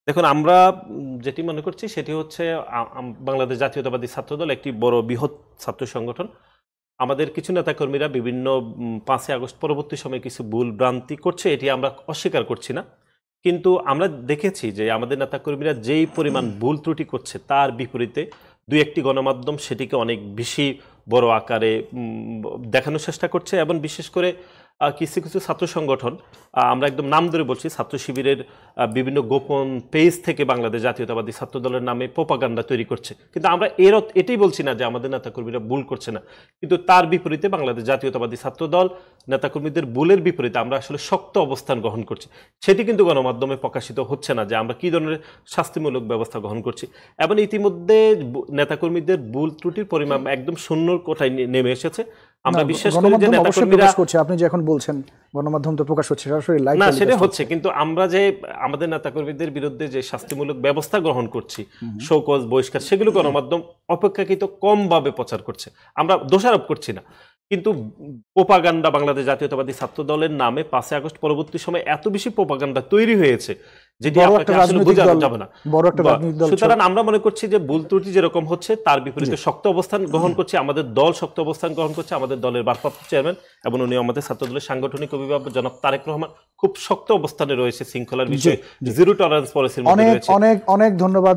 দেখুন আমরা যেটি মনে করছি সেটি হচ্ছে বাংলাদেশ জাতীয়তাবাদী ছাত্রদল একটি বড় বৃহৎ ছাত্র সংগঠন। আমাদের কিছু নেতাকর্মীরা বিভিন্ন 5ই আগস্ট পরবর্তী সময়ে কিছু ভুল ভ্রান্তি করছে, এটি আমরা অস্বীকার করছি না। কিন্তু আমরা দেখেছি যে আমাদের নেতাকর্মীরা যেই পরিমাণ ভুল ত্রুটি করছে তার বিপরীতে দুই একটি গণমাধ্যম সেটিকে অনেক বেশি বড় আকারে দেখানোর চেষ্টা করছে, এবং বিশেষ করে কিছু কিছু ছাত্র সংগঠন, আমরা একদম নাম ধরে বলছি, ছাত্র শিবিরের বিভিন্ন গোপন পেজ থেকে বাংলাদেশ জাতীয়তাবাদী ছাত্র দলের নামে প্রোপাগান্ডা তৈরি করছে। কিন্তু আমরা এটাই বলছি না যে আমাদের নেতাকর্মীরা ভুল করছে না, কিন্তু তার বিপরীতে বাংলাদেশ জাতীয়তাবাদী ছাত্র দল নেতাকর্মীদের ভুলের বিপরীতে আমরা আসলে শক্ত অবস্থান গ্রহণ করছি। সেটি কিন্তু গণমাধ্যমে প্রকাশিত হচ্ছে না যে আমরা কী ধরনের শাস্তিমূলক ব্যবস্থা গ্রহণ করছি। এবং ইতিমধ্যে নেতাকর্মীদের ভুল ত্রুটির পরিমাণ একদম শূন্যর কোঠায় নেমে এসেছে। আমরা বিশ্বাস করি যে নেতাকর্মীরা, আপনি যে এখন বলছেন গণমাধ্যম তো প্রকাশ হচ্ছে, সরাসরি লাইভ না সেটা হচ্ছে, কিন্তু আমরা যে আমাদের নেতাকর্মীদের বিরুদ্ধে যে শাস্তিমূলক ব্যবস্থা গ্রহণ করছি, শোকজ বহিষ্কার, সেগুলো গণমাধ্যম অপেক্ষাকৃত কম ভাবে প্রচার করছে। আমরা দোষারোপ করছি না, কিন্তু প্রোপাগান্ডা বাংলাদেশ জাতীয়তাবাদী ছাত্র দলের নামে 5ই আগস্ট পরবর্তী সময় এত বেশি প্রোপাগান্ডা তৈরি হয়েছে যেটি আসলে বোঝানো যাবে না। সুতরাং আমরা মনে করছি যে ভুল ত্রুটি যেরকম হচ্ছে তার বিপরীতে শক্ত অবস্থান গ্রহণ করছে। আমাদের দল শক্ত অবস্থান গ্রহণ করছে। আমাদের দলের ভারপ্রাপ্ত চেয়ারম্যান এবং উনি আমাদের ছাত্র দলের সাংগঠনিক অভিভাবক জনাব তারেক রহমান খুব শক্ত অবস্থানে রয়েছে শৃঙ্খলার বিষয়ে, জিরো টলারেন্স পলিসির মধ্যে রয়েছে। অনেক অনেক ধন্যবাদ।